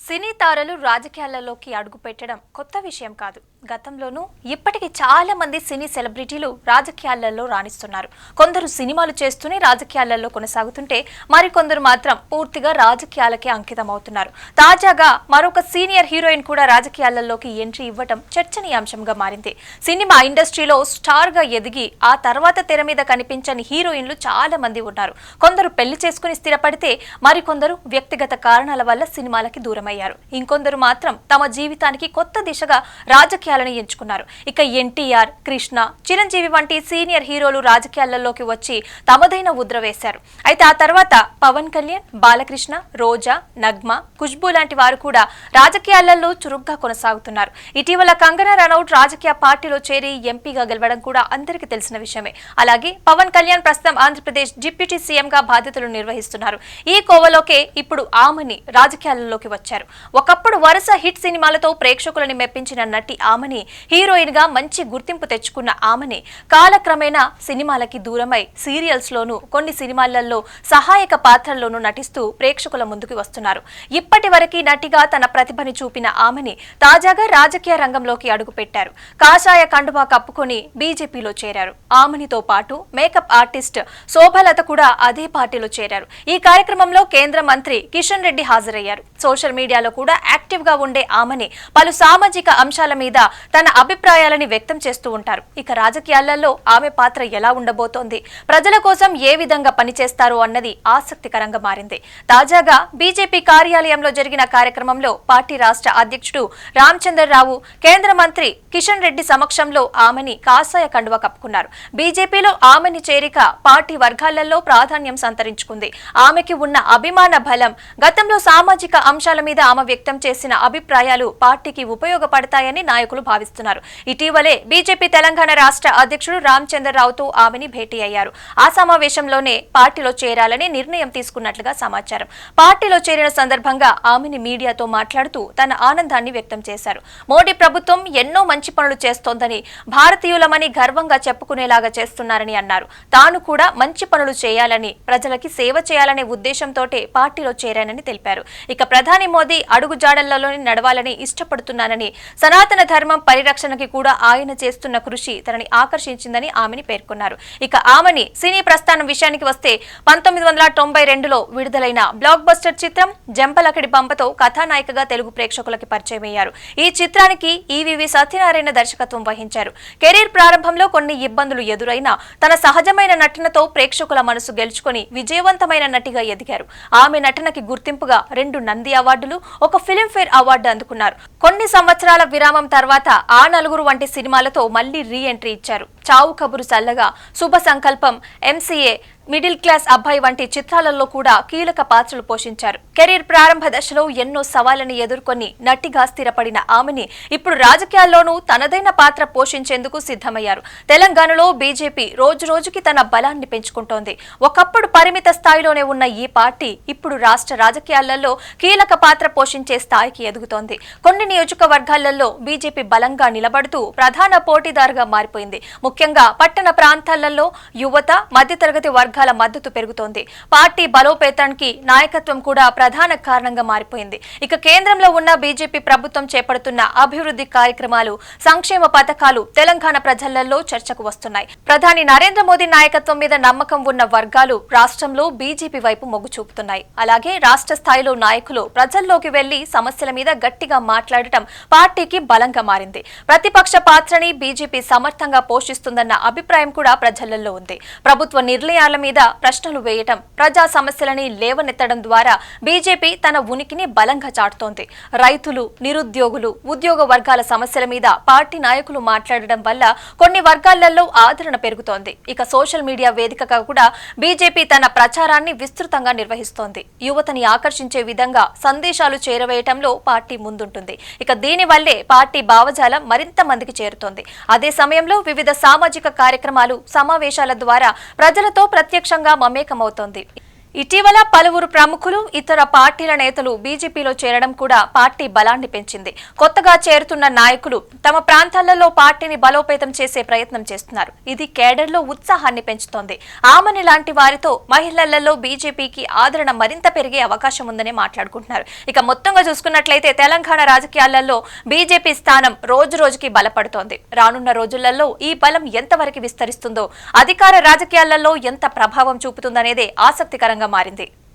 సినీ తారలు రాజకీయాలలోకి అడుగుపెట్టడం కొత్త విషయం కాదు. గతంలోనూ ఇప్పటికీ చాలా మంది సినీ సెలబ్రిటీలు రాజకీయాలలో రాణిస్తున్నారు. కొందరు సినిమాలు చేస్తూనే రాజకీయాలలో కొనసాగుతుంటే మరికొందరు మాత్రం పూర్తిగా రాజకీయాలకే అంకితం అవుతున్నారు. తాజాగా మరొక సీనియర్ హీరోయిన్ కూడా రాజకీయాలలోకి ఎంట్రీ ఇవ్వడం చర్చనీయాంశంగా మారింది. సినిమా ఇండస్ట్రీలో స్టార్ గా ఎదిగి ఆ తర్వాత తెర మీద కనిపించని హీరోయిన్లు చాలా మంది ఉన్నారు. కొందరు పెళ్లి చేసుకుని స్థిరపడితే మరికొందరు వ్యక్తిగత కారణాల వల్ల సినిమాలకి దూరమయ్యారు. ఇంకొందరు మాత్రం తమ జీవితానికి కొత్త దిశగా రాజకీయాలను ఎంచుకున్నారు. ఇక ఎన్టీఆర్, కృష్ణ, చిరంజీవి వంటి సీనియర్ హీరోలు రాజకీయాలలోకి వచ్చి తమదైన ముద్ర వేశారు. అయితే ఆ తర్వాత పవన్ కళ్యాణ్, బాలకృష్ణ, రోజా, నగ్మ, ఖుష్బూ లాంటి వారు కూడా రాజకీయాలలో చురుగ్గా కొనసాగుతున్నారు. ఇటీవల కంగనా రనౌత్ రాజకీయ పార్టీలో చేరి ఎంపీగా గెలవడం కూడా అందరికీ తెలిసిన విషయమే. అలాగే పవన్ కళ్యాణ్ ప్రస్తుతం ఆంధ్రప్రదేశ్ డిప్యూటీ సీఎంగా బాధ్యతలు నిర్వహిస్తున్నారు. ఈ కోవలోకే ఇప్పుడు ఆమెని రాజకీయాలలోకి వచ్చారు. ఒకప్పుడు వరుస హిట్ సినిమాలతో ప్రేక్షకులను మెప్పించిన నటి ఆమెని, హీరోయిన్ గా మంచి గుర్తింపు తెచ్చుకున్న ఆమెని కాలక్రమేణా సినిమాలకి దూరమై సీరియల్స్ లోనూ కొన్ని సినిమాలలో సహాయక పాత్రల్లోనూ నటిస్తూ ప్రేక్షకుల ముందుకు వస్తున్నారు. ఇప్పటి వరకు నటిగా తన ప్రతిభని చూపిన ఆమెని తాజాగా రాజకీయ రంగంలోకి అడుగుపెట్టారు. కాషాయ కండువా కప్పుకొని బీజేపీలో చేరారు. ఆమెనితో పాటు మేకప్ ఆర్టిస్ట్ శోభలత కూడా అదే పార్టీలో చేరారు. ఈ కార్యక్రమంలో కేంద్ర మంత్రి కిషన్ రెడ్డి హాజరయ్యారు. సోషల్ మీడియాలో కూడా యాక్టివ్ గా ఉండే ఆమెని పలు సామాజిక అంశాల మీద తన అభిప్రాయాలని వ్యక్తం చేస్తూ ఉంటారు. ఇక రాజకీయాలలో ఆమె పాత్ర ఎలా ఉండబోతోంది, ప్రజల కోసం ఏ విధంగా పనిచేస్తారు అన్నది ఆసక్తికరంగా మారింది. తాజాగా బీజేపీ కార్యాలయంలో జరిగిన కార్యక్రమంలో పార్టీ రాష్ట్ర అధ్యక్షుడు రామచంద్రరావు, కేంద్ర మంత్రి కిషన్ రెడ్డి సమక్షంలో ఆమెని కాషాయ కండువా కప్పుకున్నారు. బీజేపీలో ఆమెని చేరిక పార్టీ వర్గాలలో ప్రాధాన్యం సంతరించుకుంది. ఆమెకి ఉన్న అభిమాన బలం, గతంలో సామాజిక అంశాల మీద ఆమె వ్యక్తం చేసిన అభిప్రాయాలు పార్టీకి ఉపయోగపడతాయని నాయకులు భావిస్తున్నారు. ఇటీవలే బీజేపీ తెలంగాణ రాష్ట్ర అధ్యక్షుడు రామచంద్రరావుతో ఆమెని భేటీ అయ్యారు. ఆ సమావేశంలోనే పార్టీలో చేరాలని నిర్ణయం తీసుకున్నట్లుగా సమాచారం. పార్టీలో చేరిన సందర్భంగా ఆమెని మీడియాతో మాట్లాడుతూ తన ఆనందాన్ని వ్యక్తం చేశారు. మోడీ ప్రభుత్వం ఎన్నో మంచి పనులు చేస్తోందని, భారతీయులమని గర్వంగా చెప్పుకునేలాగా చేస్తున్నారని అన్నారు. తాను కూడా మంచి పనులు చేయాలని, ప్రజలకి సేవ చేయాలనే ఉద్దేశంతోటే పార్టీలో చేరానని తెలిపారు. ఇక ప్రధాని మోదీ అడుగుజాడల్లోనే నడవాలని ఇష్టపడుతున్నానని, సనాతన ధర్మం పరిరక్షణకి కూడా ఆయన చేస్తున్న కృషి తనని ఆకర్షించిందని ఆమెని పేర్కొన్నారు. ఇక ఆమెని సినీ ప్రస్థానం విషయానికి వస్తే 1992లో విడుదలైన బ్లాక్ బస్టర్ చిత్రం జంపలకడి బంపతో కథానాయికగా తెలుగు ప్రేక్షకులకి పరిచయమయ్యారు. ఈ చిత్రానికి ఈవీవి సత్యనారాయణ దర్శకత్వం వహించారు. కెరీర్ ప్రారంభంలో కొన్ని ఇబ్బందులు ఎదురైనా తన సహజమైన నటనతో ప్రేక్షకుల మనసు గెలుచుకొని విజయవంతమైన నటిగా ఎదిగారు. ఆమె నటనకి గుర్తింపుగా 2 నంది అవార్డులు, 1 ఫిల్మ్ఫేర్ అవార్డు అందుకున్నారు. కొన్ని సంవత్సరాల విరామం తర్వాత ఆ నలుగురు వంటి సినిమాలతో మళ్లీ రీ ఎంట్రీ ఇచ్చారు. చావు కబురు చల్లగా, శుభ సంకల్పం, ఎంసీఏ, మిడిల్ క్లాస్ అబ్బాయి వంటి చిత్రాలలో కూడా కీలక పాత్రలు పోషించారు. కెరీర్ ప్రారంభ దశలో ఎన్నో సవాళ్లను ఎదుర్కొని నటిగా స్థిరపడిన ఆమెని ఇప్పుడు రాజకీయాల్లోనూ తనదైన పాత్ర పోషించేందుకు సిద్ధమయ్యారు. తెలంగాణలో బీజేపీ రోజురోజుకి తన బలాన్ని పెంచుకుంటోంది. ఒకప్పుడు పరిమిత స్థాయిలోనే ఉన్న ఈ పార్టీ ఇప్పుడు రాష్ట్ర రాజకీయాలలో కీలక పాత్ర పోషించే స్థాయికి ఎదుగుతోంది. కొన్ని నియోజకవర్గాలలో బీజేపీ బలంగా నిలబడుతూ ప్రధాన పోటీదారుగా మారిపోయింది. ముఖ్యంగా పట్టణ ప్రాంతాలలో యువత, మధ్యతరగతి వర్గాల మద్దతు పెరుగుతోంది. పార్టీ బలోపేతానికి నాయకత్వం కూడా ప్రధాన కారణంగా మారిపోయింది. ఇక కేంద్రంలో ఉన్న బీజేపీ ప్రభుత్వం చేపడుతున్న అభివృద్ధి కార్యక్రమాలు, సంక్షేమ పథకాలు తెలంగాణ ప్రజలలో చర్చకు వస్తున్నాయి. ప్రధాని నరేంద్ర మోదీ నాయకత్వం మీద నమ్మకం ఉన్న వర్గాలు రాష్ట్రంలో బీజేపీ వైపు మొగ్గు చూపుతున్నాయి. అలాగే రాష్ట్ర స్థాయిలో నాయకులు ప్రజల్లోకి వెళ్లి సమస్యల మీద గట్టిగా మాట్లాడటం పార్టీకి బలంగా మారింది. ప్రతిపక్ష పాత్రని బీజేపీ సమర్థంగా పోషిస్తుందన్న అభిప్రాయం కూడా ప్రజలలో ఉంది. ప్రభుత్వ నిర్ణయాల మీద ప్రశ్నలు వేయటం, ప్రజా సమస్యలని లేవనెత్తడం ద్వారా బీజేపీ తన ఉనికిని బలంగా చాటుతోంది. రైతులు, నిరుద్యోగులు, ఉద్యోగ వర్గాల సమస్యల మీద పార్టీ నాయకులు మాట్లాడడం వల్ల కొన్ని వర్గాలలో ఆదరణ పెరుగుతోంది. ఇక సోషల్ మీడియా వేదికగా కూడా బీజేపీ తన ప్రచారాన్ని విస్తృతంగా నిర్వహిస్తోంది. యువతని ఆకర్షించే విధంగా సందేశాలు చేరవేయటంలో పార్టీ ముందుంటుంది. ఇక దీనివల్లే పార్టీ భావజాలం మరింత మందికి చేరుతోంది. అదే సమయంలో వివిధ సామాజిక కార్యక్రమాలు, సమావేశాల ద్వారా ప్రజలతో ప్రత్యక్షంగా మమేకమవుతోంది. ఇటీవల పలువురు ప్రముఖులు ఇతర పార్టీల నేతలు బీజేపీలో చేరడం కూడా పార్టీ బలాన్ని పెంచింది. కొత్తగా చేరుతున్న నాయకులు తమ ప్రాంతాలలో పార్టీని బలోపేతం చేసే ప్రయత్నం చేస్తున్నారు. ఇది కేడర్లో ఉత్సాహాన్ని పెంచుతోంది. ఆమని లాంటి వారితో మహిళలలో బీజేపీకి ఆదరణ మరింత పెరిగే అవకాశం ఉందని మాట్లాడుకుంటున్నారు. ఇక మొత్తంగా చూసుకున్నట్లయితే తెలంగాణ రాజకీయాలలో బీజేపీ స్థానం రోజు రోజుకి బలపడుతోంది. రానున్న రోజులలో ఈ బలం ఎంతవరకు విస్తరిస్తుందో, అధికార రాజకీయాలలో ఎంత ప్రభావం చూపుతుందనేదే ఆసక్తికరంగా మారింది.